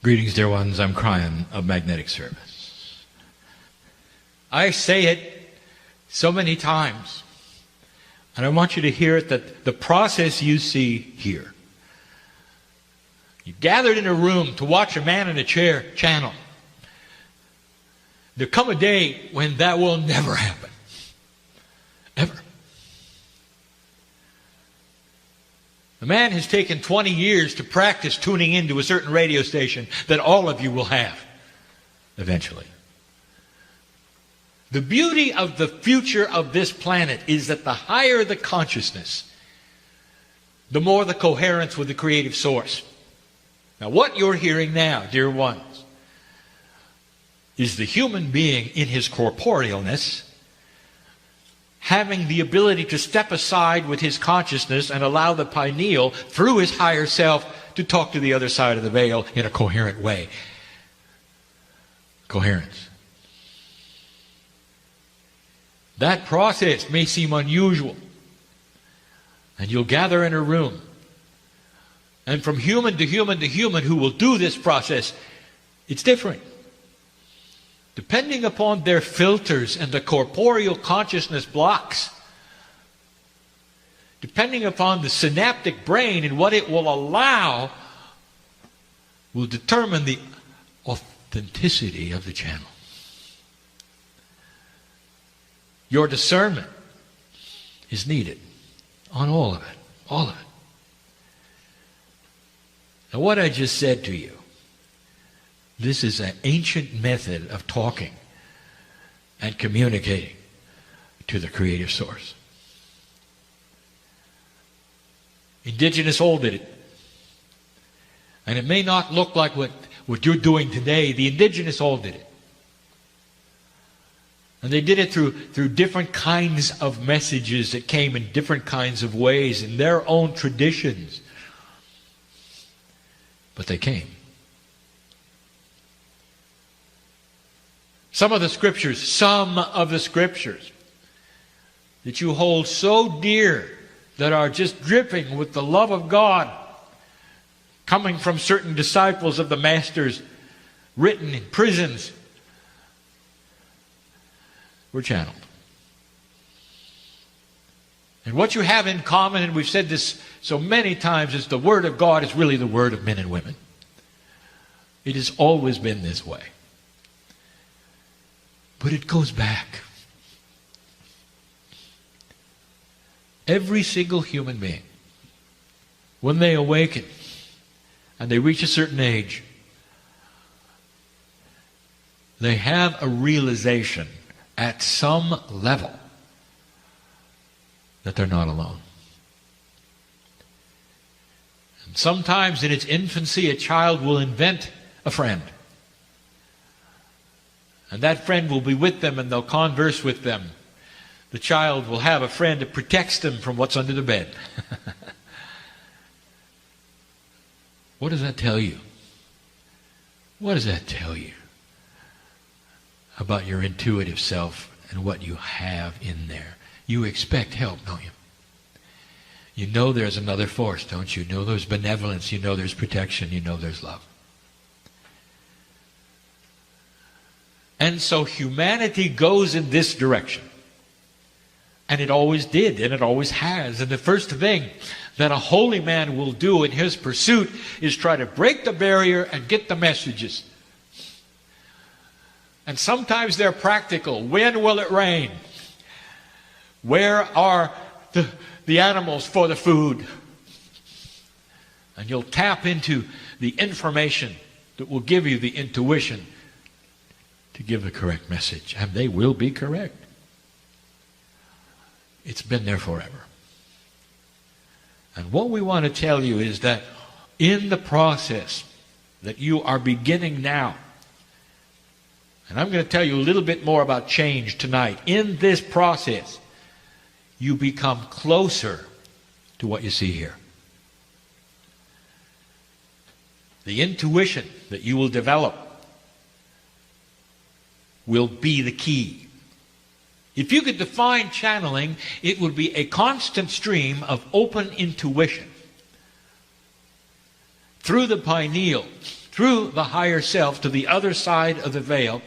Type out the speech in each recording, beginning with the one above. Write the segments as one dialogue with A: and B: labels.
A: Greetings, dear ones. I'm Kryon of Magnetic Service. I say it so many times, and I want you to hear it, that the process you see here. You gathered in a room to watch a man in a chair channel. There'll come a day when that will never happen. Ever. The man has taken 20 years to practice tuning into a certain radio station that all of you will have eventually. The beauty of the future of this planet is that the higher the consciousness, the more the coherence with the creative source. Now, what you're hearing now, dear ones, is the human being in his corporealness having the ability to step aside with his consciousness and allow the pineal, through his higher self, to talk to the other side of the veil in a coherent way. Coherence. That process may seem unusual. And you'll gather in a room. And from human to human to human who will do this process, it's different. Depending upon their filters and the corporeal consciousness blocks, depending upon the synaptic brain and what it will allow, will determine the authenticity of the channel. Your discernment is needed on all of it. All of it. Now, what I just said to you, this is an ancient method of talking and communicating to the creative source. Indigenous old did it. And it may not look like what you're doing today. The indigenous old did it. And they did it through different kinds of messages that came in different kinds of ways in their own traditions. But they came. Some of the scriptures that you hold so dear, that are just dripping with the love of God, coming from certain disciples of the Masters, written in prisons, were channeled. And what you have in common, and we've said this so many times, is the Word of God is really the Word of men and women. It has always been this way. But it goes back. Every single human being, when they awaken and they reach a certain age, they have a realization at some level that they're not alone. And sometimes in its infancy, a child will invent a friend. And that friend will be with them and they'll converse with them. The child will have a friend that protects them from what's under the bed. What does that tell you? What does that tell you about your intuitive self and what you have in there? You expect help, don't you? You know there's another force, don't you? You know there's benevolence. You know there's protection. You know there's love. And so humanity goes in this direction. And it always did, and it always has. And the first thing that a holy man will do in his pursuit is try to break the barrier and get the messages. And sometimes they're practical. When will it rain? Where are the animals for the food? And you'll tap into the information that will give you the intuition to give the correct message. And they will be correct. It's been there forever. And what we want to tell you is that in the process that you are beginning now, and I'm going to tell you a little bit more about change tonight. In this process, you become closer to what you see here. The intuition that you will develop will be the key. If you could define channeling, it would be a constant stream of open intuition through the pineal, through the higher self to the other side of the veil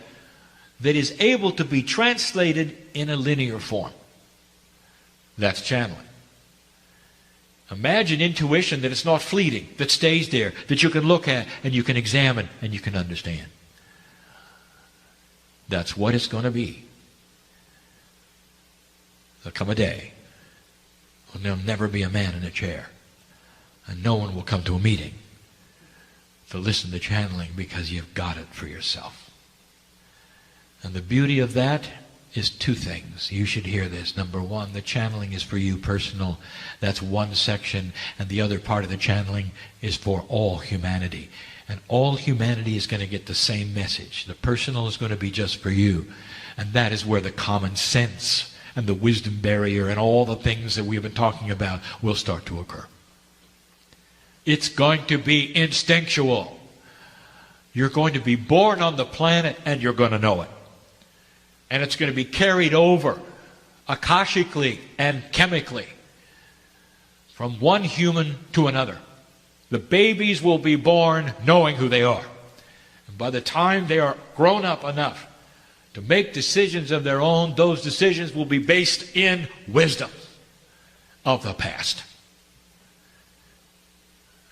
A: that is able to be translated in a linear form. That's channeling. Imagine intuition that it's not fleeting, that stays there, that you can look at and you can examine and you can understand. That's what it's going to be. There'll come a day when there'll never be a man in a chair, and no one will come to a meeting to listen to channeling because you've got it for yourself. And the beauty of that is two things. You should hear this. Number one, the channeling is for you personal. That's one section. And the other part of the channeling is for all humanity. And all humanity is going to get the same message. The personal is going to be just for you. And that is where the common sense and the wisdom barrier and all the things that we've been talking about will start to occur. It's going to be instinctual. You're going to be born on the planet and you're going to know it. And it's going to be carried over akashically and chemically from one human to another. The babies will be born knowing who they are. And by the time they are grown up enough to make decisions of their own, those decisions will be based in wisdom of the past.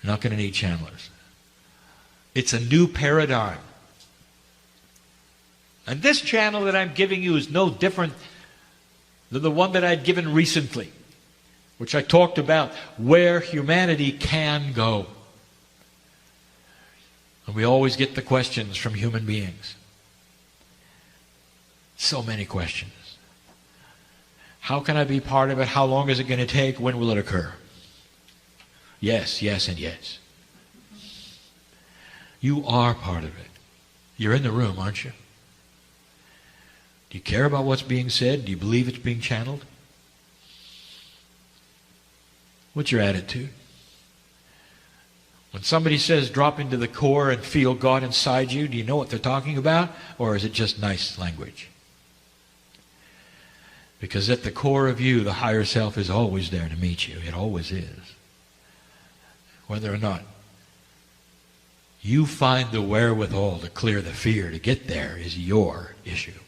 A: You're not going to need channelers. It's a new paradigm. And this channel that I'm giving you is no different than the one that I'd given recently, which I talked about where humanity can go. And we always get the questions from human beings. So many questions. How can I be part of it? How long is it going to take? When will it occur? Yes, yes, and yes. You are part of it. You're in the room, aren't you? Do you care about what's being said? Do you believe it's being channeled? What's your attitude? When somebody says drop into the core and feel God inside you, do you know what they're talking about? Or is it just nice language? Because at the core of you, the higher self is always there to meet you. It always is. Whether or not you find the wherewithal to clear the fear to get there is your issue.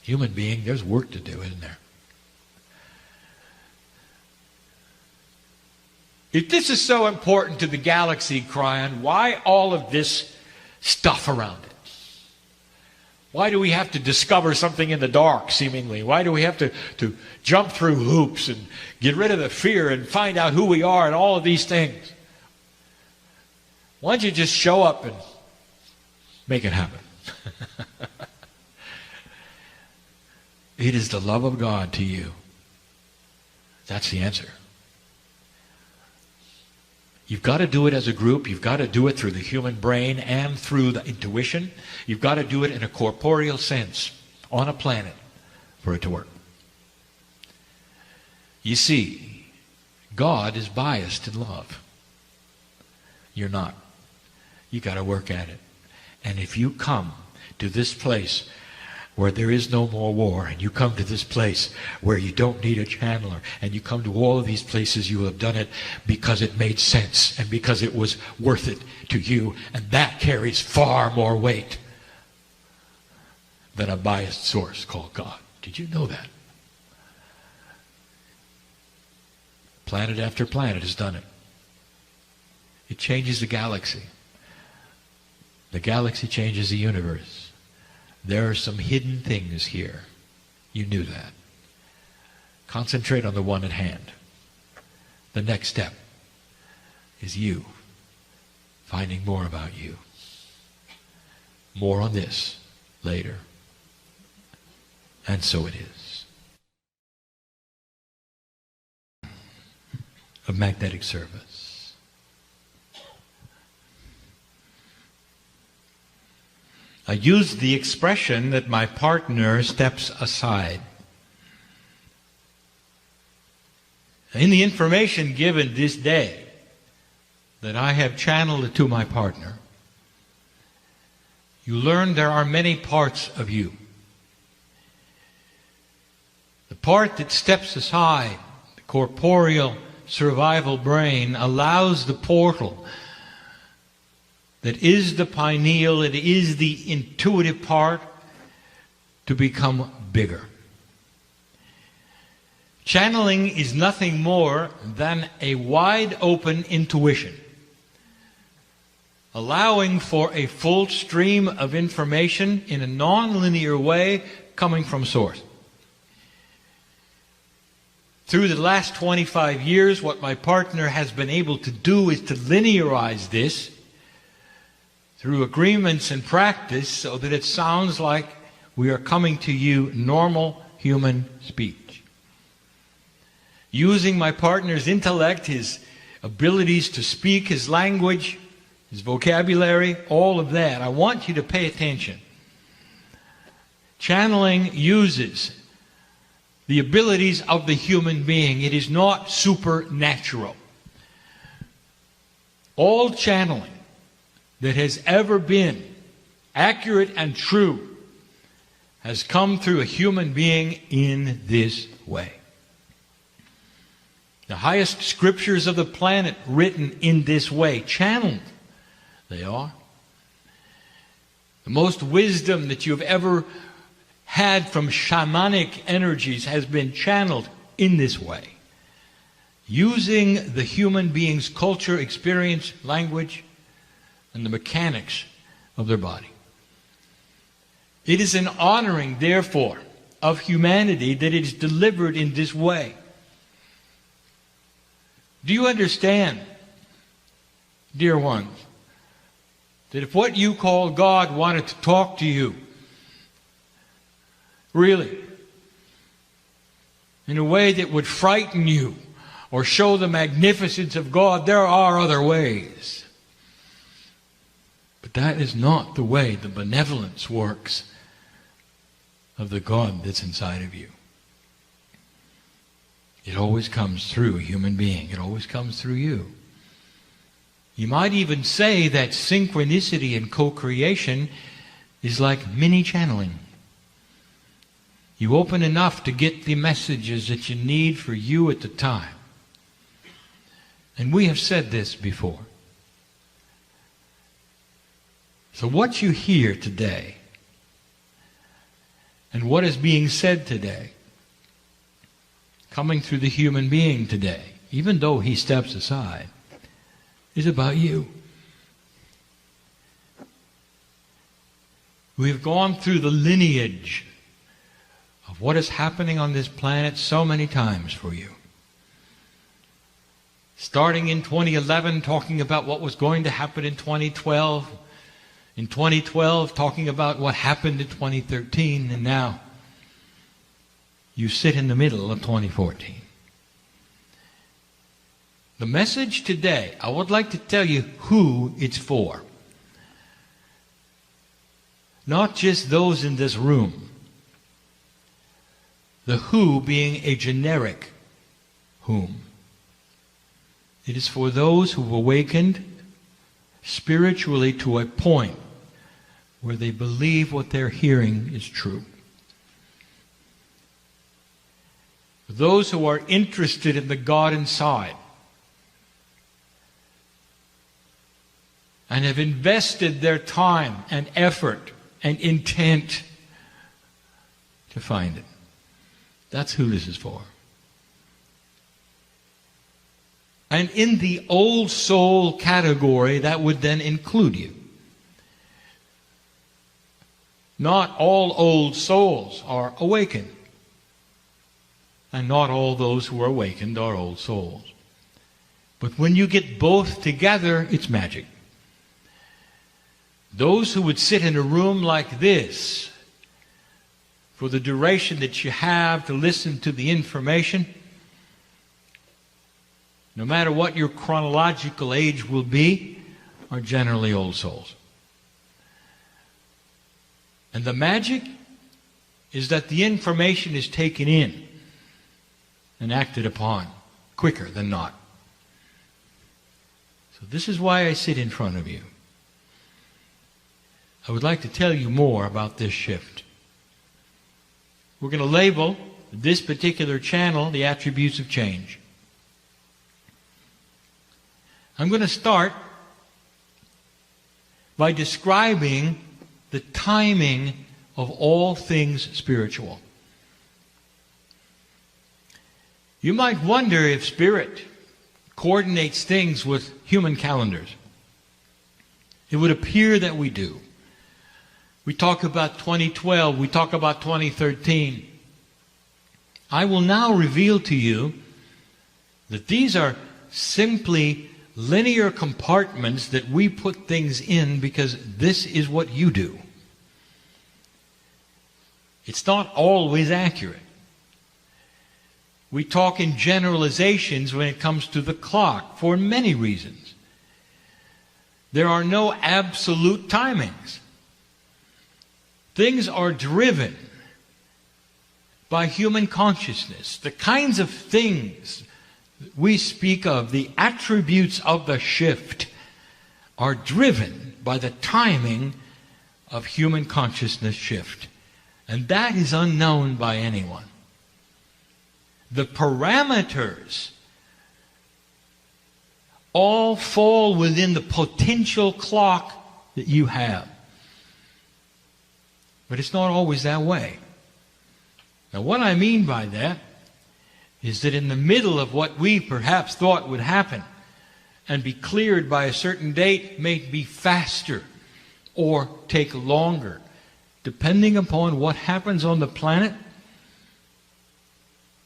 A: Human being, there's work to do, isn't there? If this is so important to the galaxy, Kryon, why all of this stuff around it? Why do we have to discover something in the dark, seemingly? Why do we have to jump through hoops and get rid of the fear and find out who we are and all of these things? Why don't you just show up and make it happen? It is the love of God to you. That's the answer. You've got to do it as a group. You've got to do it through the human brain and through the intuition. You've got to do it in a corporeal sense on a planet for it to work. You see, God is biased in love. You're not. You've got to work at it. And if you come to this place where there is no more war, and you come to this place where you don't need a channeler, and you come to all of these places, you have done it because it made sense and because it was worth it to you, and that carries far more weight than a biased source called God. Did you know that? Planet after planet has done it. It changes the galaxy. The galaxy changes the universe. There are some hidden things here. You knew that. Concentrate on the one at hand. The next step is you finding more about you. More on this later. And so it is. Of magnetic service. I use the expression that my partner steps aside. In the information given this day that I have channeled to my partner, you learn there are many parts of you. The part that steps aside, the corporeal survival brain, allows the portal that is the pineal, it is the intuitive part, to become bigger. Channeling is nothing more than a wide open intuition, allowing for a full stream of information in a non-linear way coming from source. Through the last 25 years, what my partner has been able to do is to linearize this through agreements and practice so that it sounds like we are coming to you normal human speech. Using my partner's intellect, his abilities to speak his language, his vocabulary, all of that, I want you to pay attention. Channeling uses the abilities of the human being. It is not supernatural. All channeling that has ever been accurate and true has come through a human being in this way. The highest scriptures of the planet written in this way, channeled they are. The most wisdom that you've ever had from shamanic energies has been channeled in this way, using the human being's culture, experience, language, and the mechanics of their body. It is an honoring, therefore, of humanity that it is delivered in this way. Do you understand, dear ones, that if what you call God wanted to talk to you, really, in a way that would frighten you or show the magnificence of God, there are other ways. But that is not the way the benevolence works of the God that's inside of you. It always comes through a human being. It always comes through you. You might even say that synchronicity and co-creation is like mini channeling. You open enough to get the messages that you need for you at the time. And we have said this before. So what you hear today and what is being said today, coming through the human being today, even though he steps aside, is about you. We've gone through the lineage of what is happening on this planet so many times for you. Starting in 2011, talking about what was going to happen in 2012. In 2012, talking about what happened in 2013. And now, you sit in the middle of 2014. The message today, I would like to tell you who it's for. Not just those in this room. The who being a generic whom. It is for those who've awakened spiritually to a point where they believe what they're hearing is true. For those who are interested in the God inside and have invested their time and effort and intent to find it. That's who this is for. And in the old soul category, that would then include you. Not all old souls are awakened. And not all those who are awakened are old souls. But when you get both together, it's magic. Those who would sit in a room like this for the duration that you have to listen to the information, no matter what your chronological age will be, are generally old souls. And the magic is that the information is taken in and acted upon quicker than not. So this is why I sit in front of you. I would like to tell you more about this shift. We're going to label this particular channel the attributes of change. I'm going to start by describing the timing of all things spiritual. You might wonder if Spirit coordinates things with human calendars. It would appear that we do. We talk about 2012, we talk about 2013. I will now reveal to you that these are simply linear compartments that we put things in because this is what you do. It's not always accurate. We talk in generalizations when it comes to the clock for many reasons. There are no absolute timings. Things are driven by human consciousness. The kinds of things we speak of, the attributes of the shift, are driven by the timing of human consciousness shift. And that is unknown by anyone. The parameters all fall within the potential clock that you have. But it's not always that way. Now, what I mean by that is that in the middle of what we perhaps thought would happen and be cleared by a certain date may be faster or take longer, depending upon what happens on the planet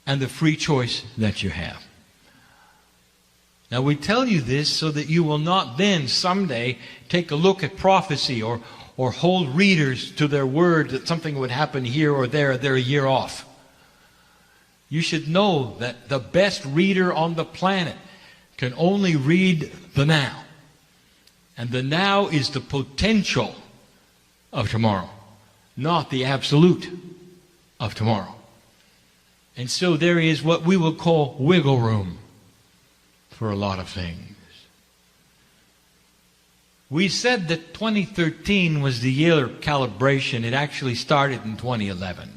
A: and the free choice that you have. Now, we tell you this so that you will not then someday take a look at prophecy or hold readers to their word that something would happen here or there, they're a year off. You should know that the best reader on the planet can only read the now. And the now is the potential of tomorrow, not the absolute of tomorrow. And so there is what we will call wiggle room for a lot of things. We said that 2013 was the year of calibration. It actually started in 2011.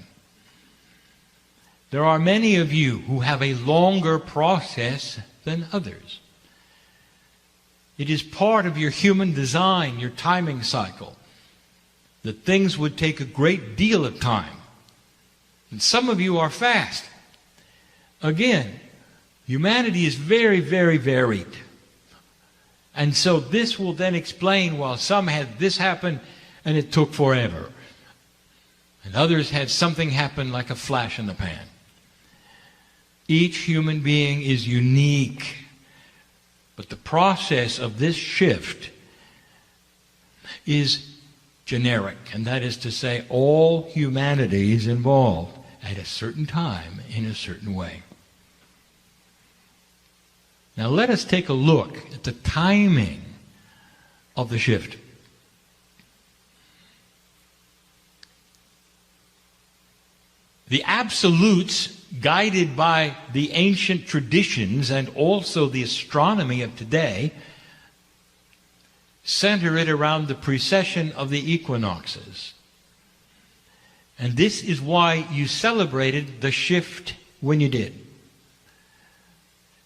A: There are many of you who have a longer process than others. It is part of your human design, your timing cycle, that things would take a great deal of time. And some of you are fast. Again, humanity is very, very varied. And so this will then explain why some had this happen and it took forever. And others had something happen like a flash in the pan. Each human being is unique. But the process of this shift is generic. And that is to say, all humanity is involved at a certain time in a certain way. Now let us take a look at the timing of the shift. The absolutes, guided by the ancient traditions and also the astronomy of today, center it around the precession of the equinoxes. And this is why you celebrated the shift when you did.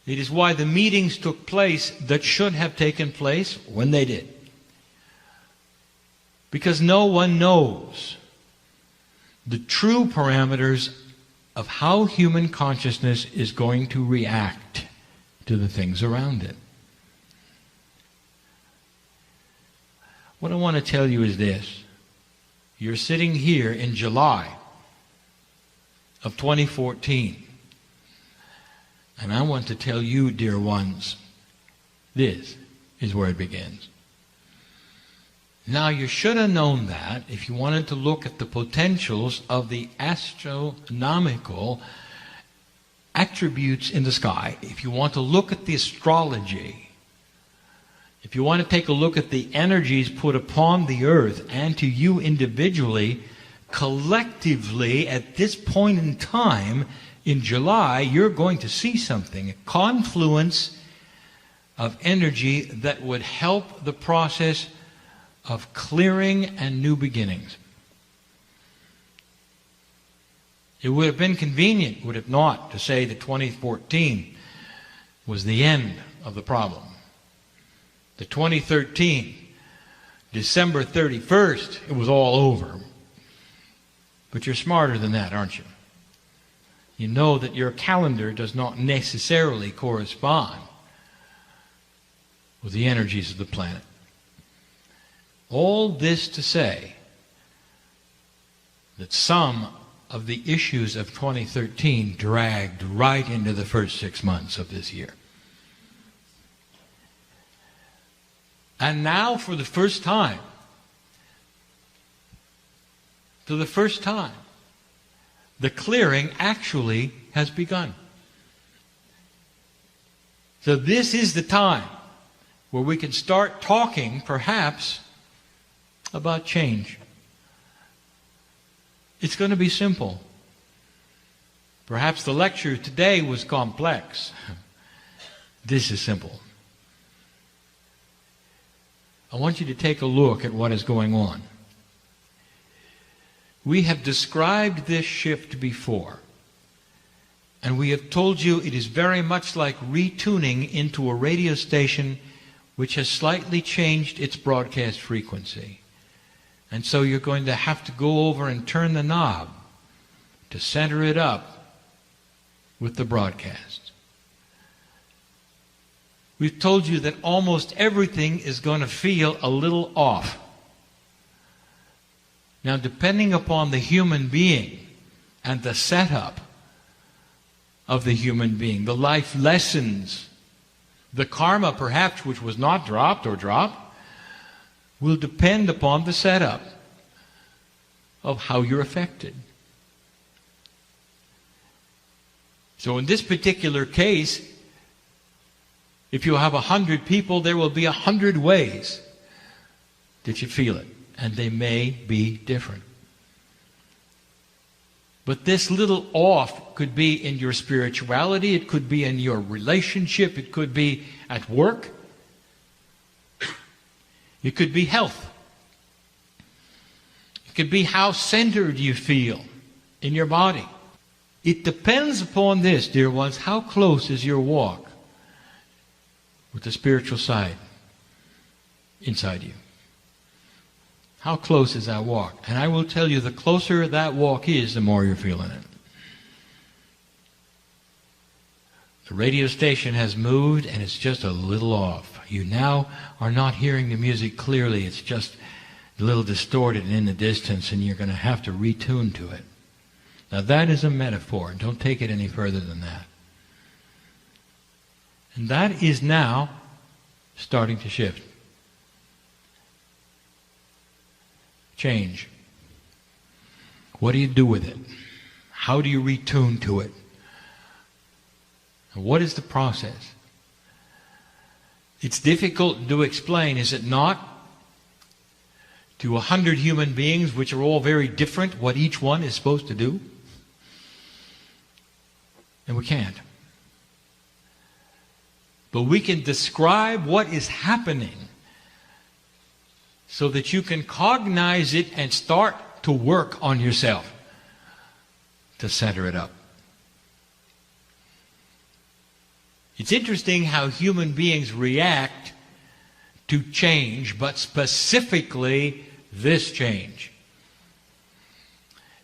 A: It is why the meetings took place that should have taken place when they did. Because no one knows the true parameters of how human consciousness is going to react to the things around it. What I want to tell you is this. You're sitting here in July of 2014. And I want to tell you, dear ones, this is where it begins. Now, you should have known that if you wanted to look at the potentials of the astronomical attributes in the sky, if you want to look at the astrology, if you want to take a look at the energies put upon the earth and to you individually, collectively, at this point in time, in July, you're going to see something, a confluence of energy that would help the process of clearing and new beginnings. It would have been convenient, would it not, to say that 2014 was the end of the problem. That 2013 December 31st, it was all over. But you're smarter than that, aren't you? You know that your calendar does not necessarily correspond with the energies of the planet. All this to say that some of the issues of 2013 dragged right into the first 6 months of this year. And now, for the first time, the clearing actually has begun. So this is the time where we can start talking, perhaps, about change. It's going to be simple. Perhaps the lecture today was complex. This is simple. I want you to take a look at what is going on. We have described this shift before, and we have told you it is very much like retuning into a radio station which has slightly changed its broadcast frequency. And so you're going to have to go over and turn the knob to center it up with the broadcast. We've told you that almost everything is going to feel a little off. Now, depending upon the human being and the setup of the human being, the life lessons, the karma perhaps which was not dropped or dropped, will depend upon the setup of how you're affected. So in this particular case, if you have 100 people, there will be 100 ways that you feel it. And they may be different. But this little off could be in your spirituality, it could be in your relationship, it could be at work, it could be health. It could be how centered you feel in your body. It depends upon this, dear ones, how close is your walk with the spiritual side inside you. How close is that walk? And I will tell you, the closer that walk is, the more you're feeling it. The radio station has moved and it's just a little off. You now are not hearing the music clearly. It's just a little distorted and in the distance, and you're going to have to retune to it. Now that is a metaphor. Don't take it any further than that. And that is now starting to shift. Change. What do you do with it? How do you retune to it? And what is the process? It's difficult to explain, is it not? To 100 human beings, which are all very different, what each one is supposed to do? And we can't. But we can describe what is happening so that you can cognize it and start to work on yourself to center it up. It's interesting how human beings react to change, but specifically this change.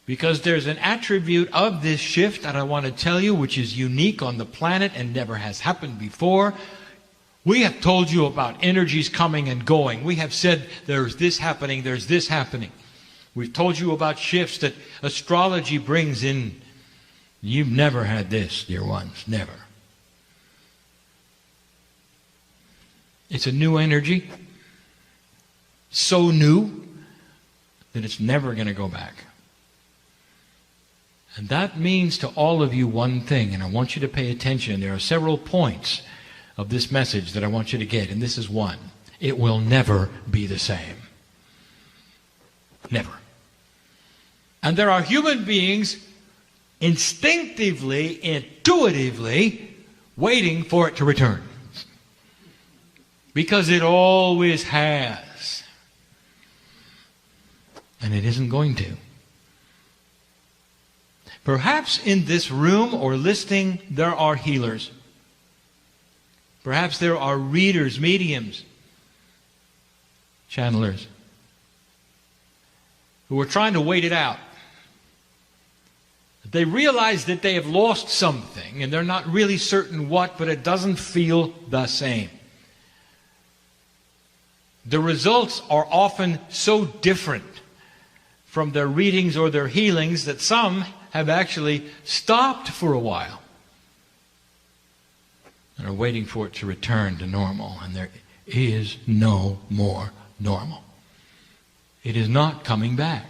A: Because there's an attribute of this shift that I want to tell you, which is unique on the planet and never has happened before. We have told you about energies coming and going. We have said there's this happening, there's this happening. We've told you about shifts that astrology brings in. You've never had this, dear ones, never. It's a new energy, so new that it's never going to go back. And that means to all of you one thing, and I want you to pay attention. There are several points of this message that I want you to get, and this is one. It will never be the same. Never. And there are human beings instinctively, intuitively waiting for it to return. Because it always has. And it isn't going to. Perhaps in this room or listening, there are healers. Perhaps there are readers, mediums, channelers. who are trying to wait it out. They realize that they have lost something, and they're not really certain what, but it doesn't feel the same. The results are often so different from their readings or their healings that some have actually stopped for a while and are waiting for it to return to normal. And there is no more normal. It is not coming back.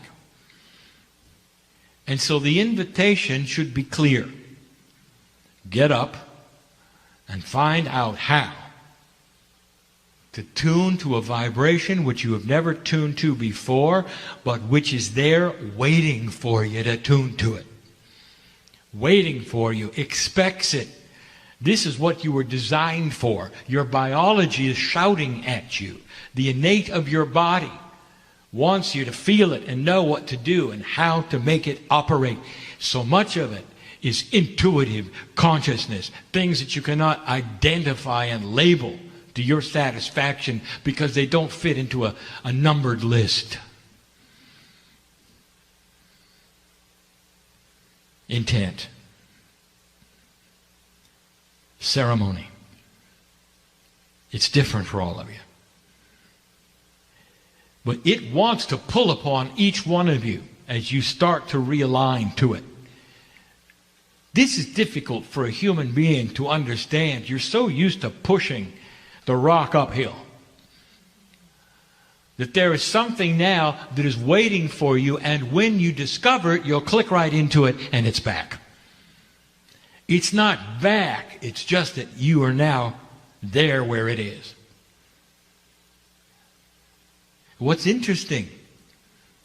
A: And so the invitation should be clear. Get up and find out how to tune to a vibration which you have never tuned to before, but which is there waiting for you to tune to it. Waiting for you, expects it. This is what you were designed for. Your biology is shouting at you. The innate of your body wants you to feel it and know what to do and how to make it operate. So much of it is intuitive consciousness, things that you cannot identify and label to your satisfaction because they don't fit into a numbered list. Intent. Ceremony. It's different for all of you. But it wants to pull upon each one of you as you start to realign to it. This is difficult for a human being to understand. You're so used to pushing the rock uphill that there is something now that is waiting for you, and when you discover it, you'll click right into it and it's back. It's not back, it's just that you are now there where it is. What's interesting,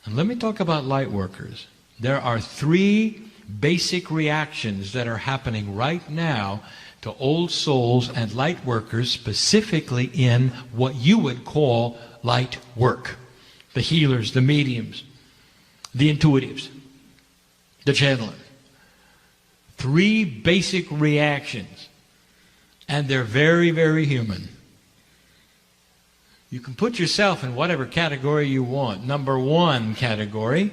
A: and let me talk about light workers. There are 3 basic reactions that are happening right now to old souls and light workers, specifically in what you would call light work. The healers, the mediums, the intuitives, the channelers. 3 basic reactions, and they're very, very human. You can put yourself in whatever category you want. Number 1 category,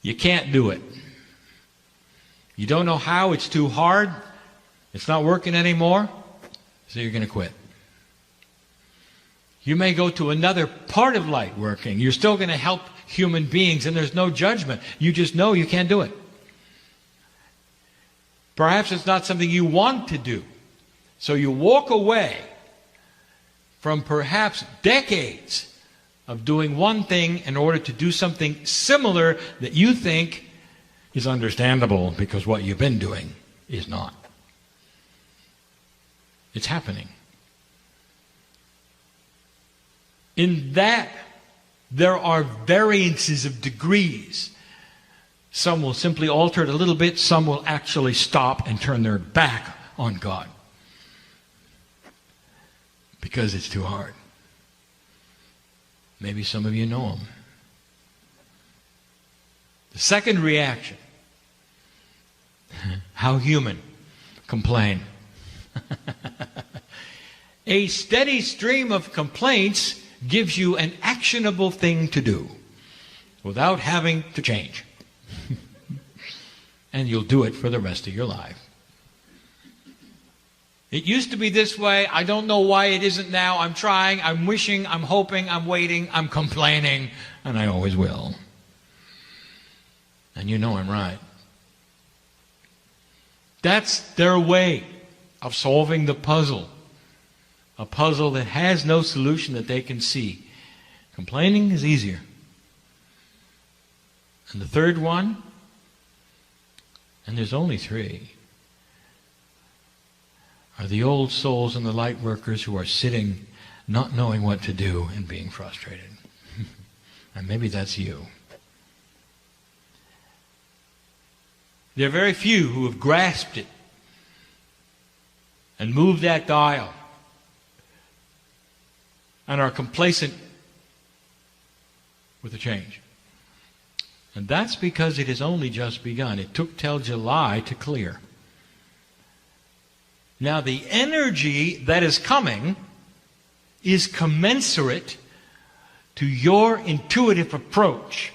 A: you can't do it. You don't know how, it's too hard, it's not working anymore, so you're going to quit. You may go to another part of light working. You're still going to help human beings, and there's no judgment. You just know you can't do it. Perhaps it's not something you want to do. So you walk away from perhaps decades of doing one thing in order to do something similar that you think is understandable because what you've been doing is not. It's happening. In that, there are variances of degrees. Some will simply alter it a little bit. Some will actually stop and turn their back on God because it's too hard. Maybe some of you know them. The second reaction, how human, complain. A steady stream of complaints gives you an actionable thing to do without having to change. And you'll do it for the rest of your life. It used to be this way. I don't know why it isn't now. I'm trying, I'm wishing, I'm hoping, I'm waiting, I'm complaining, and I always will. And you know I'm right. That's their way of solving the puzzle. A puzzle that has no solution that they can see. Complaining is easier. And the third one, and there's only 3, are the old souls and the light workers who are sitting, not knowing what to do and being frustrated. And maybe that's you. There are very few who have grasped it and moved that dial and are complacent with the change. And that's because it has only just begun. It took till July to clear. Now the energy that is coming is commensurate to your intuitive approach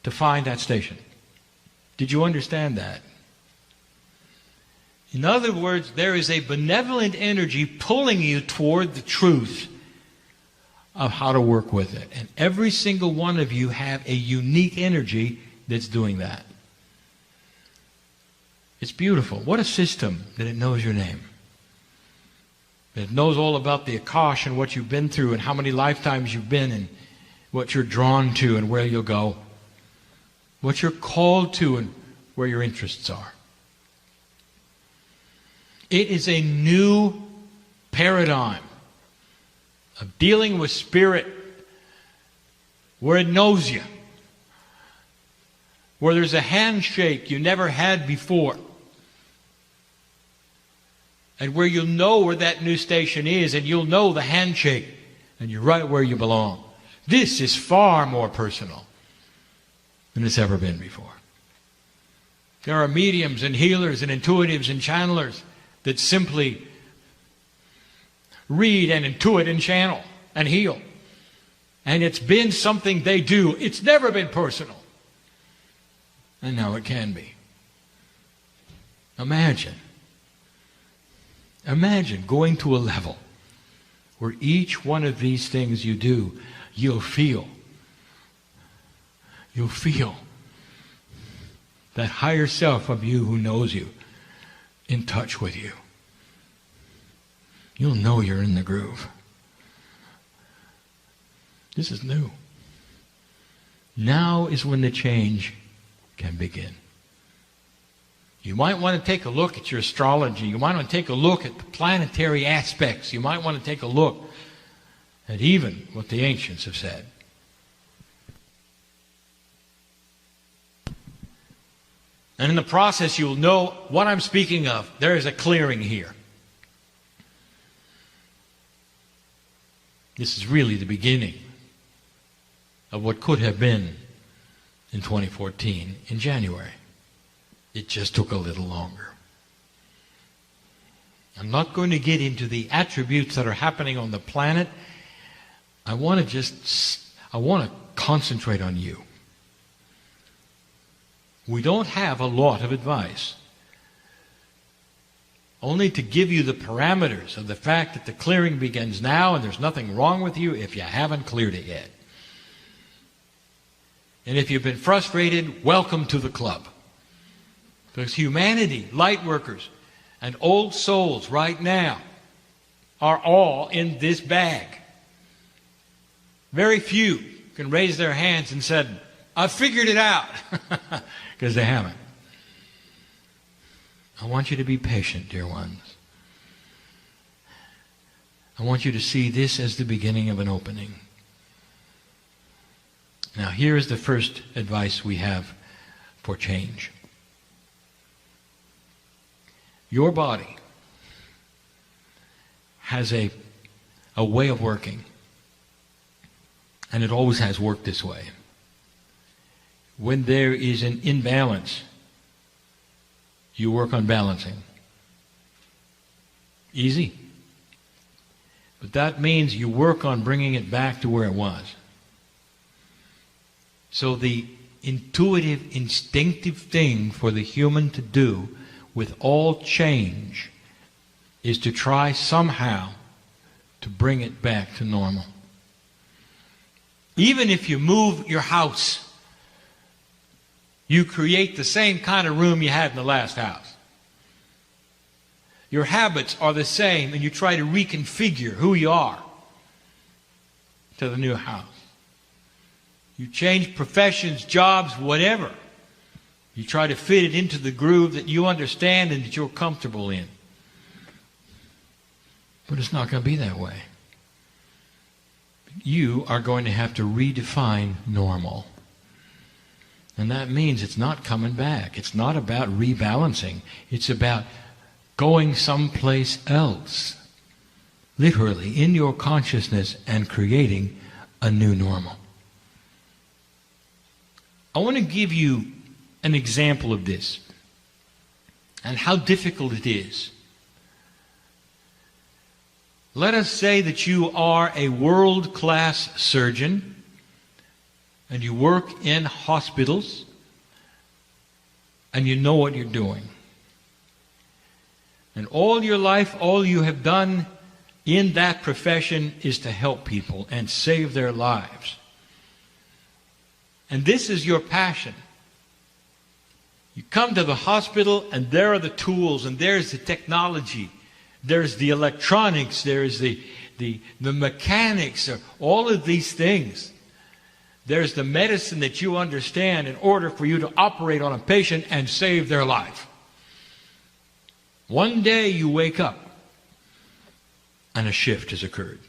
A: to find that station. Did you understand that? In other words, there is a benevolent energy pulling you toward the truth of how to work with it. And every single one of you have a unique energy that's doing that. It's beautiful. What a system that it knows your name. It knows all about the Akash and what you've been through and how many lifetimes you've been and what you're drawn to and where you'll go. What you're called to and where your interests are. It is a new paradigm of dealing with spirit where it knows you. Where there's a handshake you never had before. And where you'll know where that new station is and you'll know the handshake and you're right where you belong. This is far more personal than it's ever been before. There are mediums and healers and intuitives and channelers that simply read and intuit and channel and heal. And it's been something they do. It's never been personal. And now it can be. Imagine going to a level where each one of these things you do, you'll feel that higher self of you who knows you in touch with you. You'll know you're in the groove. This is new. Now is when the change can begin. You might want to take a look at your astrology. You might want to take a look at the planetary aspects. You might want to take a look at even what the ancients have said. And in the process, you'll know what I'm speaking of. There is a clearing here. This is really the beginning of what could have been in 2014 in January. It just took a little longer. I'm not going to get into the attributes that are happening on the planet. I want to concentrate on you. We don't have a lot of advice. Only to give you the parameters of the fact that the clearing begins now and there's nothing wrong with you if you haven't cleared it yet. And if you've been frustrated, welcome to the club. Because humanity, light workers, and old souls right now are all in this bag. Very few can raise their hands and said, I've figured it out. Because they haven't. I want you to be patient, dear ones. I want you to see this as the beginning of an opening. Now, here is the first advice we have for change. Your body has a way of working, and it always has worked this way. When there is an imbalance, you work on balancing. Easy. But that means you work on bringing it back to where it was. So the intuitive, instinctive thing for the human to do with all change is to try somehow to bring it back to normal. Even if you move your house, you create the same kind of room you had in the last house. Your habits are the same, and you try to reconfigure who you are to the new house. You change professions, jobs, whatever. You try to fit it into the groove that you understand and that you're comfortable in. But it's not going to be that way. You are going to have to redefine normal. And that means it's not coming back. It's not about rebalancing. It's about going someplace else. Literally, in your consciousness and creating a new normal. I want to give you an example of this and how difficult it is. Let us say that you are a world-class surgeon and you work in hospitals and you know what you're doing. And all your life, all you have done in that profession is to help people and save their lives. And this is your passion. You come to the hospital and there are the tools and there's the technology. There's the electronics, there's the mechanics, all of these things. There's the medicine that you understand in order for you to operate on a patient and save their life. One day you wake up and a shift has occurred.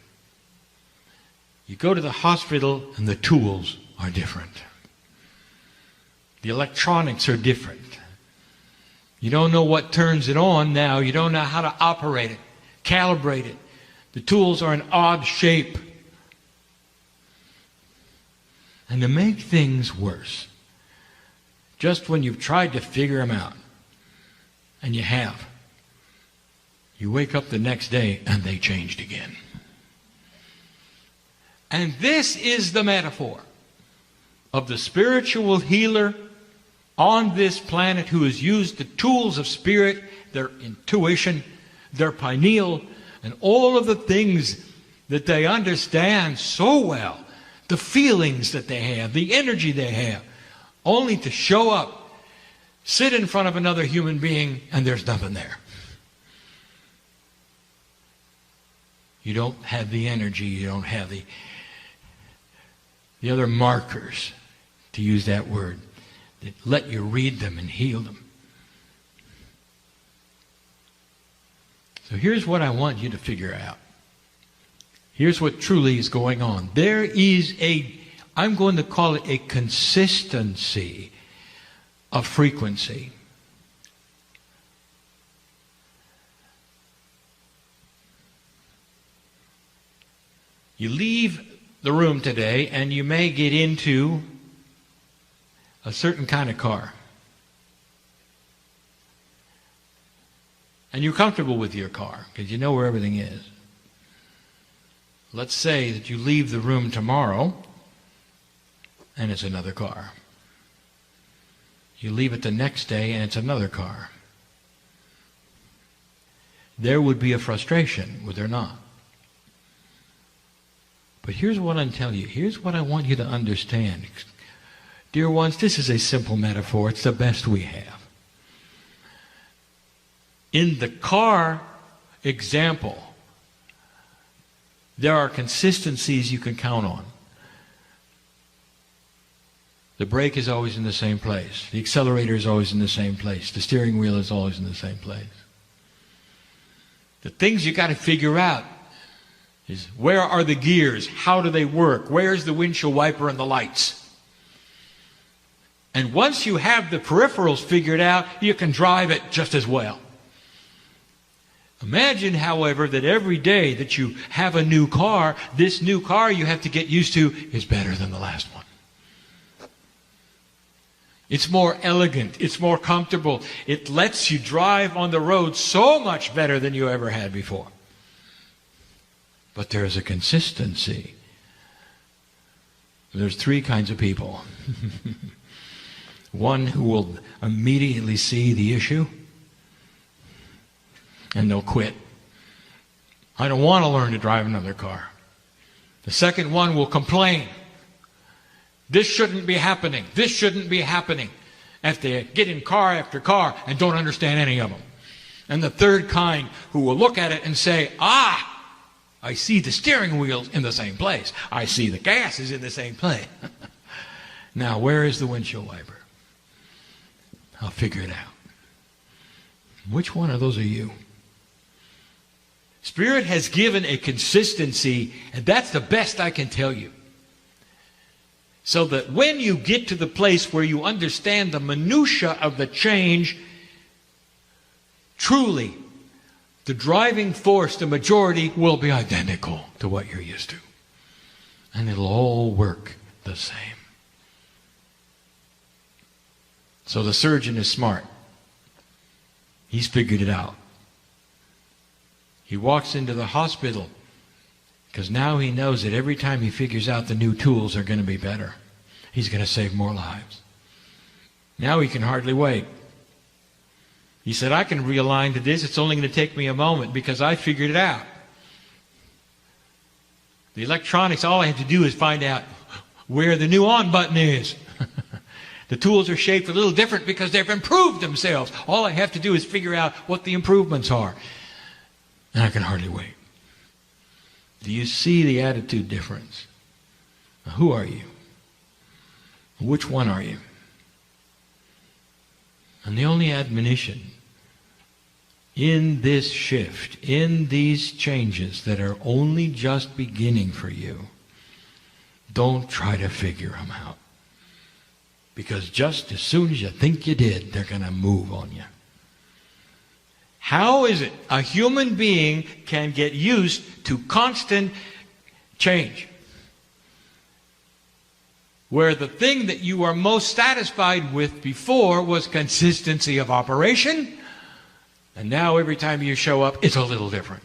A: You go to the hospital and the tools are different. The electronics are different. You don't know what turns it on now. You don't know how to operate it, calibrate it. The tools are an odd shape. And to make things worse, just when you've tried to figure them out, and you have, you wake up the next day and they changed again. And this is the metaphor of the spiritual healer on this planet who has used the tools of spirit, their intuition, their pineal, and all of the things that they understand so well, the feelings that they have, the energy they have, only to show up, sit in front of another human being, and there's nothing there. You don't have the energy, you don't have the other markers, to use that word, that let you read them and heal them. So here's what I want you to figure out. Here's what truly is going on. There is I'm going to call it a consistency of frequency. You leave the room today and you may get into a certain kind of car. And you're comfortable with your car because you know where everything is. Let's say that you leave the room tomorrow and it's another car. You leave it the next day and it's another car. There would be a frustration, would there not? But here's what I'm telling you. Here's what I want you to understand. Dear ones, this is a simple metaphor. It's the best we have. In the car example, there are consistencies you can count on. The brake is always in the same place. The accelerator is always in the same place. The steering wheel is always in the same place. The things you got to figure out is where are the gears? How do they work? Where's the windshield wiper and the lights? And once you have the peripherals figured out, you can drive it just as well. Imagine, however, that every day that you have a new car, this new car you have to get used to is better than the last one. It's more elegant. It's more comfortable. It lets you drive on the road so much better than you ever had before. But there's a consistency. There's three kinds of people. One who will immediately see the issue and they'll quit. I don't want to learn to drive another car. The second one will complain. This shouldn't be happening. This shouldn't be happening. After get in car after car and don't understand any of them. And the third kind who will look at it and say, I see the steering wheel's in the same place. I see the gas is in the same place. Now, where is the windshield wiper? I'll figure it out. Which one of those are you? Spirit has given a consistency, and that's the best I can tell you. So that when you get to the place where you understand the minutia of the change, truly, the driving force, the majority, will be identical to what you're used to. And it'll all work the same. So the surgeon is smart. He's figured it out. He walks into the hospital Because now he knows that every time he figures out the new tools are going to be better. He's going to save more lives. Now he can hardly wait. He said, I can realign to this. It's only going to take me a moment because I figured it out. The electronics, all I have to do is find out where the new on button is. The tools are shaped a little different because they've improved themselves. All I have to do is figure out what the improvements are. And I can hardly wait. Do you see the attitude difference? Now, who are you? Which one are you? And the only admonition in this shift, in these changes that are only just beginning for you, don't try to figure them out. Because just as soon as you think you did, they're going to move on you. How is it a human being can get used to constant change? Where the thing that you were most satisfied with before was consistency of operation, and now every time you show up, it's a little different.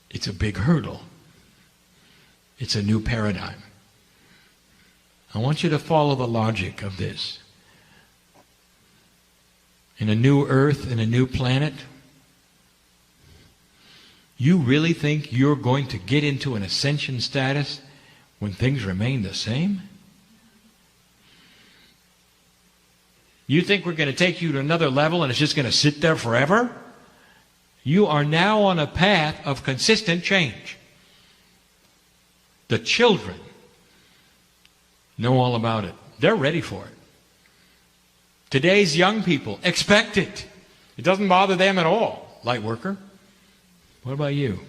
A: It's a big hurdle. It's a new paradigm. I want you to follow the logic of this. In a new earth, in a new planet, you really think you're going to get into an ascension status when things remain the same? You think we're going to take you to another level and it's just going to sit there forever? You are now on a path of consistent change. The children know all about it. They're ready for it. Today's young people expect it. It doesn't bother them at all. Light worker, what about you?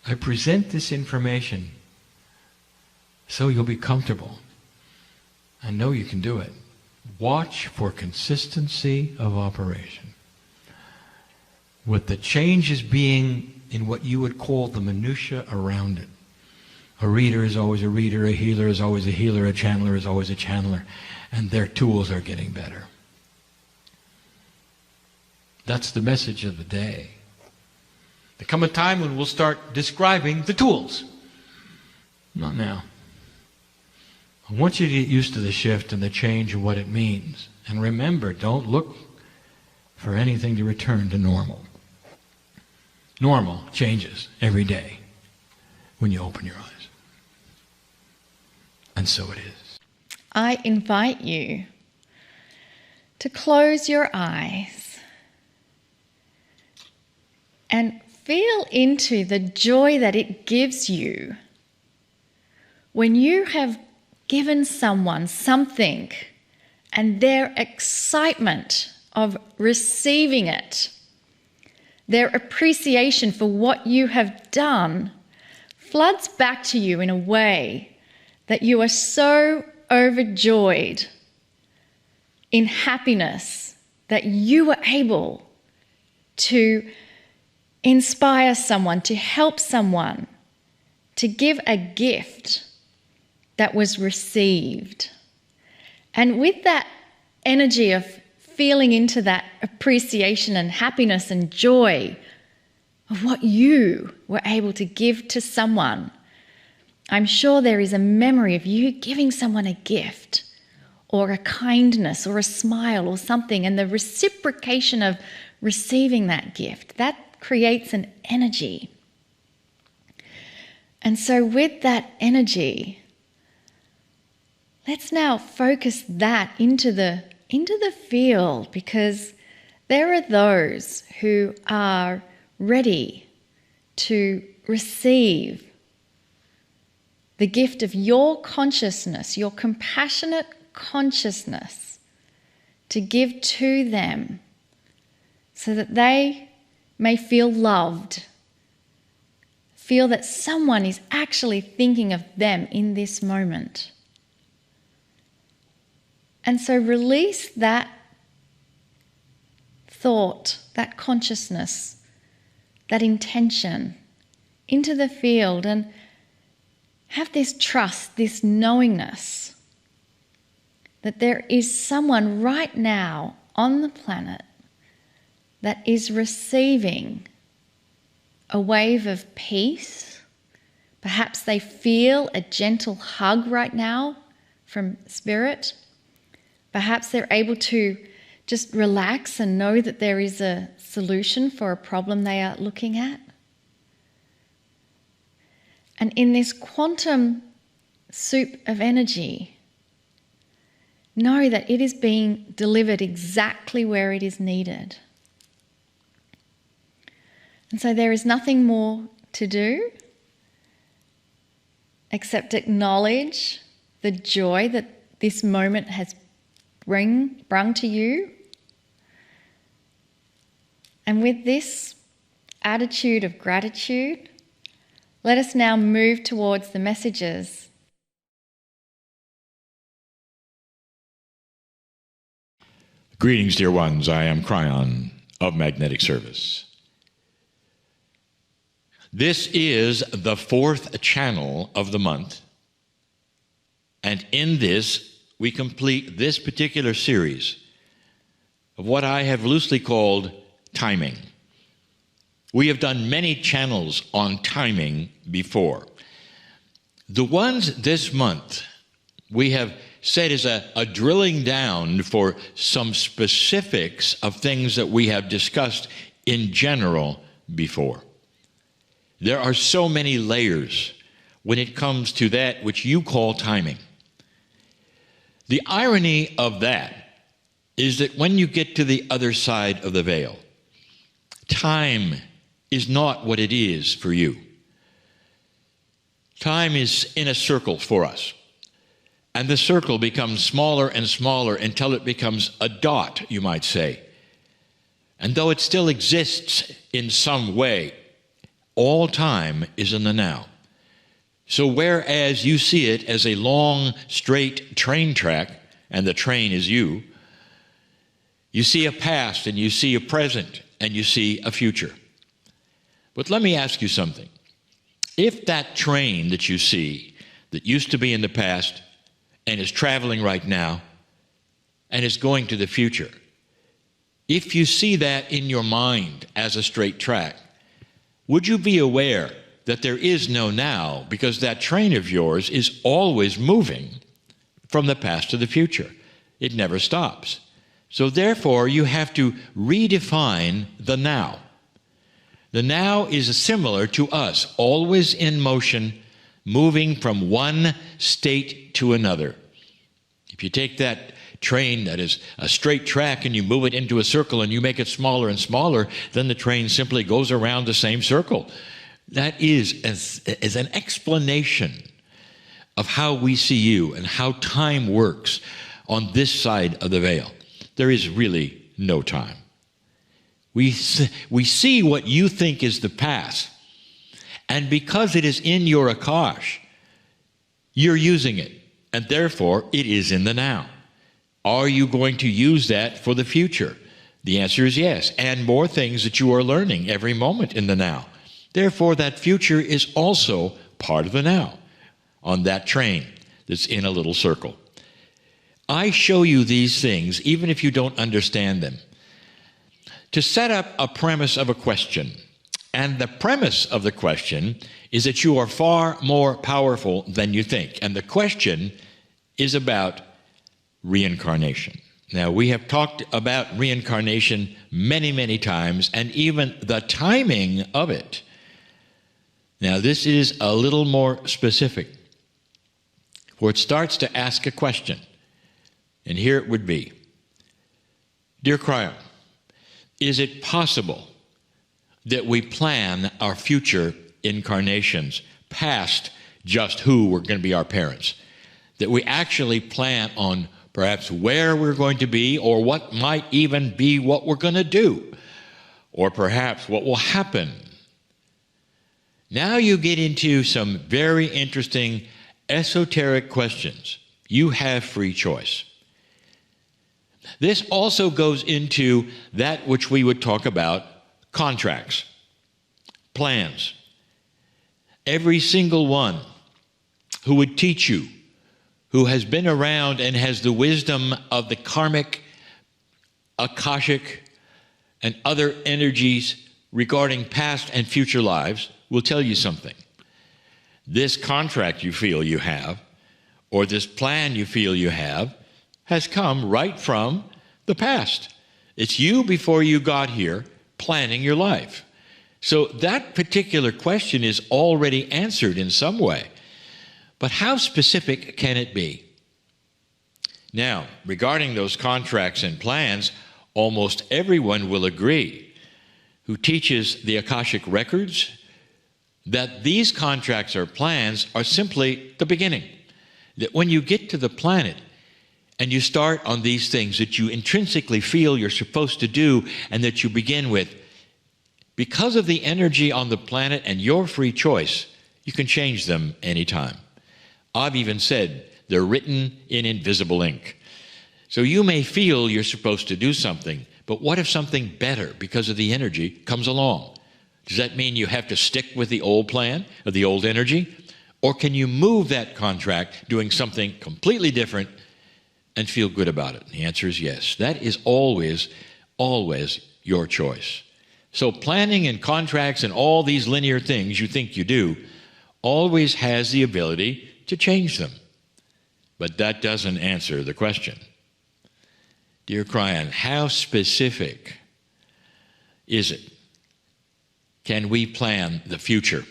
A: I present this information so you'll be comfortable. I know you can do it. Watch for consistency of operation. With the changes being in what you would call the minutiae around it. A reader is always a reader, a healer is always a healer, a channeler is always a channeler, and their tools are getting better. That's the message of the day. There come a time when we'll start describing the tools. Not now. I want you to get used to the shift and the change and what it means. And remember, don't look for anything to return to normal. Normal changes every day when you open your eyes. And so it is.
B: I invite you to close your eyes and feel into the joy that it gives you when you have given someone something and their excitement of receiving it, their appreciation for what you have done floods back to you in a way that you are so overjoyed in happiness that you were able to inspire someone, to help someone, to give a gift that was received. And with that energy of feeling into that appreciation and happiness and joy of what you were able to give to someone, I'm sure there is a memory of you giving someone a gift or a kindness or a smile or something, and the reciprocation of receiving that gift, that creates an energy. And so with that energy, let's now focus that into the field, because there are those who are ready to receive the gift of your consciousness, your compassionate consciousness, to give to them so that they may feel loved, feel that someone is actually thinking of them in this moment. And so release that thought, that consciousness, that intention into the field, and have this trust, this knowingness that there is someone right now on the planet that is receiving a wave of peace. Perhaps they feel a gentle hug right now from Spirit. Perhaps they're able to just relax and know that there is a solution for a problem they are looking at. And in this quantum soup of energy, know that it is being delivered exactly where it is needed. And so there is nothing more to do except acknowledge the joy that this moment has brung to you. And with this attitude of gratitude, let us now move towards the messages.
C: Greetings, dear ones. I am Kryon of Magnetic Service. This is the 4th channel of the month, and in this we complete this particular series of what I have loosely called timing. We have done many channels on timing before. The ones this month we have said is a drilling down for some specifics of things that we have discussed in general before. There are so many layers when it comes to that which you call timing. The irony of that is that when you get to the other side of the veil, time is not what it is for you. Time is in a circle for us. And the circle becomes smaller and smaller until it becomes a dot, you might say. And though it still exists in some way, all time is in the now. So whereas you see it as a long, straight train track, and the train is you, you see a past, and you see a present, and you see a future. But let me ask you something. If that train that you see, that used to be in the past, and is traveling right now, and is going to the future, if you see that in your mind as a straight track, would you be aware that there is no now, because that train of yours is always moving from the past to the future? It never stops. So therefore, you have to redefine the now. The now is similar to us, always in motion, moving from one state to another. If you take that train that is a straight track and you move it into a circle and you make it smaller and smaller, then the train simply goes around the same circle. That is an explanation of how we see you and how time works on this side of the veil. There is really no time. We see what you think is the past, and because it is in your Akash, you're using it, and therefore it is in the now. Are you going to use that for the future? The answer is yes, and more things that you are learning every moment in the now. Therefore, that future is also part of the now, on that train that's in a little circle. I show you these things, even if you don't understand them, to set up a premise of a question. And the premise of the question is that you are far more powerful than you think. And the question is about reincarnation. Now, we have talked about reincarnation many, many times, and even the timing of it. Now, this is a little more specific, for it starts to ask a question. And here it would be: Dear Kryon, is it possible that we plan our future incarnations past just who were going to be our parents? That we actually plan on perhaps where we're going to be, or what might even be what we're going to do, or perhaps what will happen. Now you get into some very interesting esoteric questions. You have free choice. This also goes into that which we would talk about: contracts, plans. Every single one who would teach you, who has been around and has the wisdom of the karmic, akashic, and other energies regarding past and future lives will tell you something. This contract you feel you have, or this plan you feel you have, has come right from the past. It's you before you got here planning your life. So that particular question is already answered in some way. But how specific can it be? Now, regarding those contracts and plans, almost everyone will agree who teaches the Akashic records that these contracts or plans are simply the beginning. That when you get to the planet and you start on these things that you intrinsically feel you're supposed to do and that you begin with, because of the energy on the planet and your free choice, you can change them anytime. I've even said they're written in invisible ink. So you may feel you're supposed to do something, but what if something better because of the energy comes along? Does that mean you have to stick with the old plan or the old energy? Or can you move that contract doing something completely different and feel good about it? The answer is yes. That is always, always your choice. So planning and contracts and all these linear things you think you do always has the ability to change them. But that doesn't answer the question. Dear Kryon, how specific is it? Can we plan the future?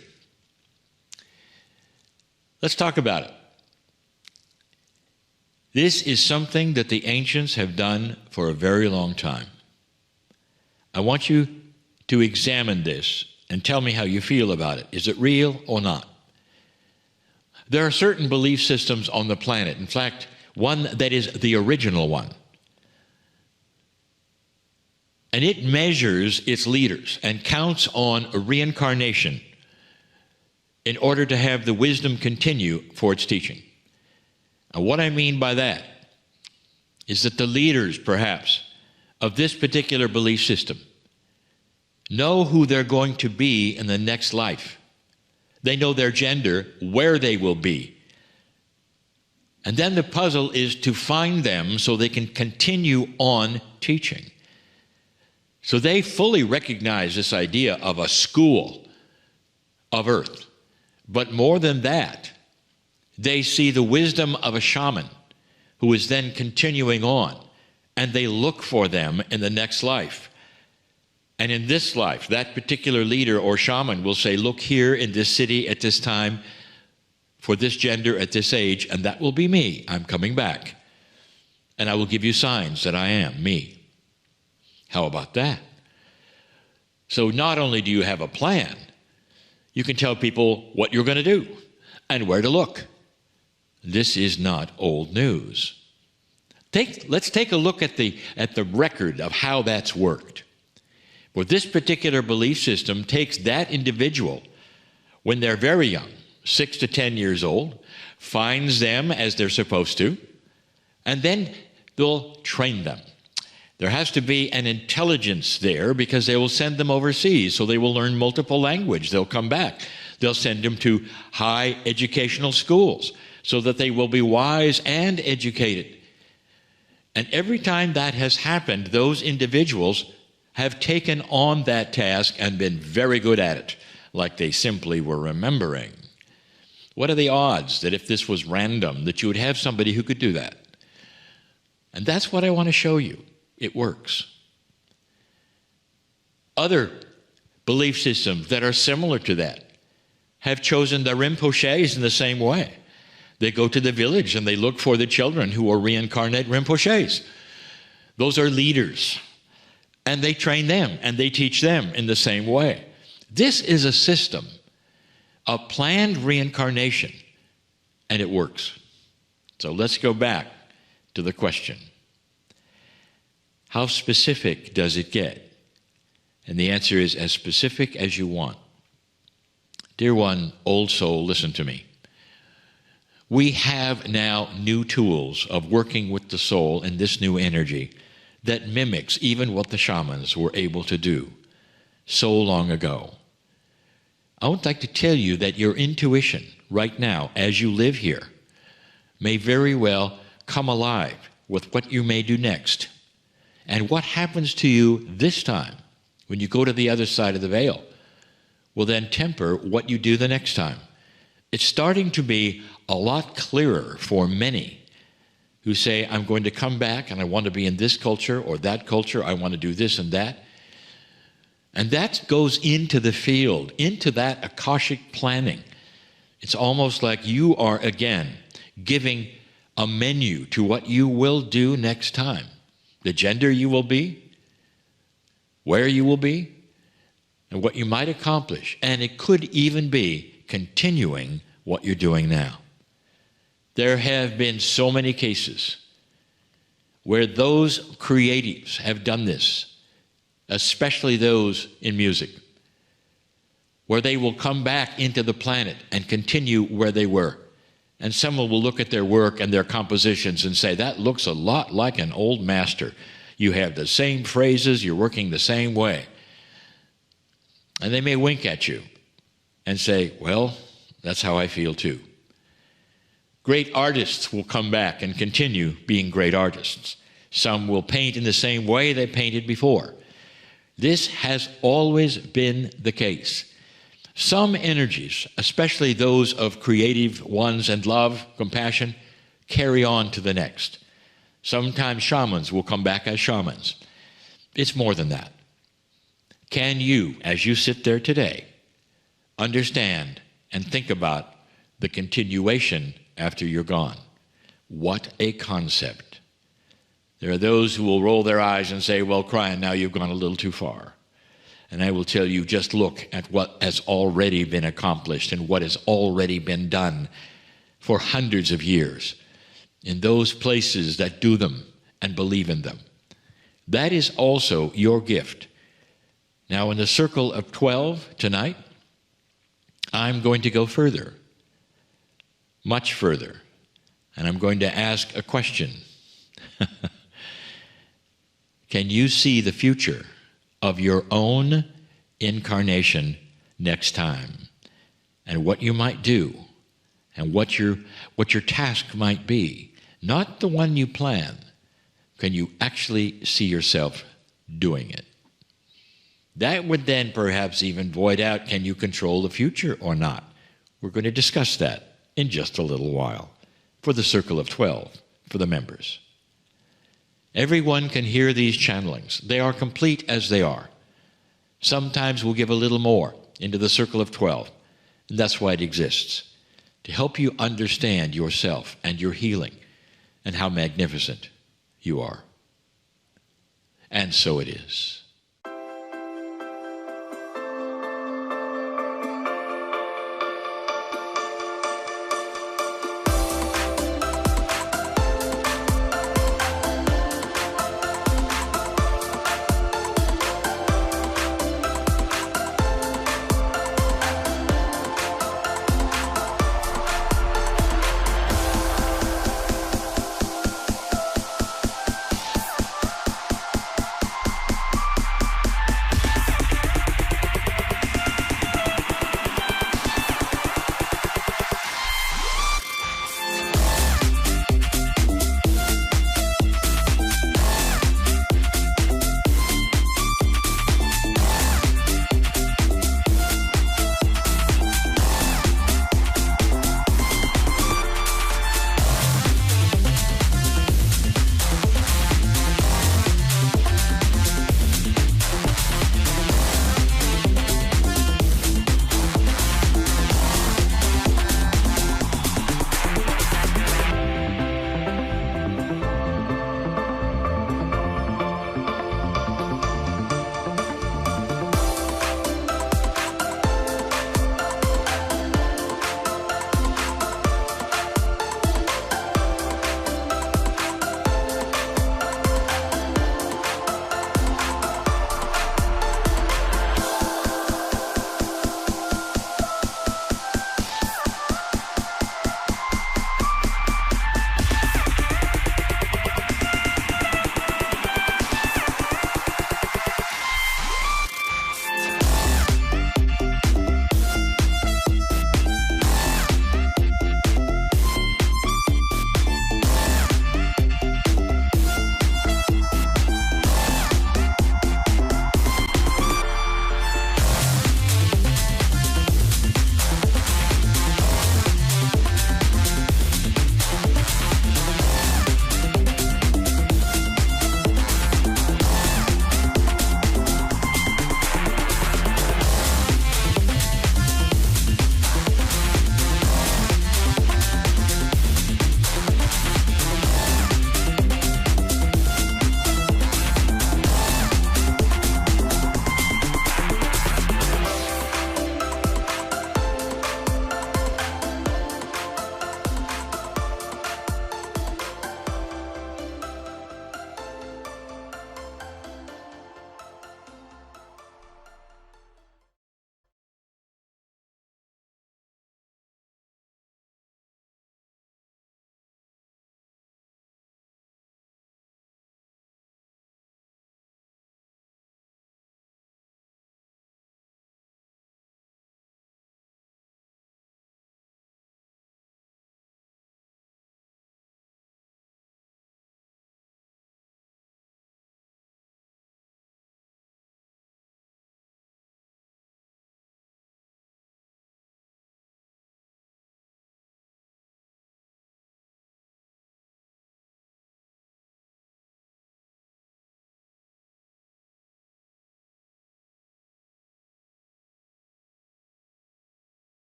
C: Let's talk about it. This is something that the ancients have done for a very long time. I want you to examine this and tell me how you feel about it. Is it real or not? There are certain belief systems on the planet. In fact, one that is the original one. And it measures its leaders and counts on a reincarnation in order to have the wisdom continue for its teaching. Now, what I mean by that is that the leaders, perhaps, of this particular belief system know who they're going to be in the next life. They know their gender, where they will be. And then the puzzle is to find them so they can continue on teaching. So they fully recognize this idea of a school of earth. But more than that, they see the wisdom of a shaman who is then continuing on, and they look for them in the next life. And in this life, that particular leader or shaman will say, look here in this city at this time, for this gender at this age, and that will be me. I'm coming back. And I will give you signs that I am me. How about that? So not only do you have a plan, you can tell people what you're going to do and where to look. This is not old news. Let's take a look at the record of how that's worked. Well, this particular belief system takes that individual when they're very young, 6 to 10 years old, finds them as they're supposed to, and then they'll train them. There has to be an intelligence there because they will send them overseas, so they will learn multiple language. They'll come back. They'll send them to high educational schools so that they will be wise and educated. And every time that has happened, those individuals have taken on that task and been very good at it, like they simply were remembering. What are the odds that if this was random, that you would have somebody who could do that? And that's what I want to show you. It works. Other belief systems that are similar to that have chosen the Rinpoches in the same way. They go to the village and they look for the children who are reincarnate Rinpoches. Those are leaders. And they train them and they teach them in the same way. This is a system of planned reincarnation, and it works. So let's go back to the question. How specific does it get? And the answer is as specific as you want. Dear one, old soul, listen to me. We have now new tools of working with the soul in this new energy that mimics even what the shamans were able to do so long ago. I would like to tell you that your intuition right now, as you live here, may very well come alive with what you may do next. And what happens to you this time, when you go to the other side of the veil, will then temper what you do the next time. It's starting to be a lot clearer for many who say, I'm going to come back and I want to be in this culture or that culture, I want to do this and that. And that goes into the field, into that Akashic planning. It's almost like you are, again, giving a menu to what you will do next time. The gender you will be, where you will be, and what you might accomplish. And it could even be continuing what you're doing now. There have been so many cases where those creatives have done this, especially those in music, where they will come back into the planet and continue where they were. And someone will look at their work and their compositions and say, that looks a lot like an old master. You have the same phrases, you're working the same way. And they may wink at you and say, well, that's how I feel too. Great artists will come back and continue being great artists. Some will paint in the same way they painted before. This has always been the case. Some energies, especially those of creative ones and love, compassion, carry on to the next. Sometimes shamans will come back as shamans. It's more than that. Can you, as you sit there today, understand and think about the continuation after you're gone? What a concept. There are those who will roll their eyes and say, well, Kryon, now you've gone a little too far. And I will tell you, just look at what has already been accomplished and what has already been done for hundreds of years in those places that do them and believe in them. That is also your gift. Now, in the circle of 12 tonight, I'm going to go further, much further, and I'm going to ask a question. Can you see the future of your own incarnation next time, and what you might do, and what your task might be? Not the one you plan. Can you actually see yourself doing it? That would then perhaps even void out, can you control the future or not? We're going to discuss that in just a little while for the Circle of 12, for the members. Everyone can hear these channelings. They are complete as they are. Sometimes we'll give a little more into the Circle of 12, and that's why it exists, to help you understand yourself and your healing and how magnificent you are. And so it is.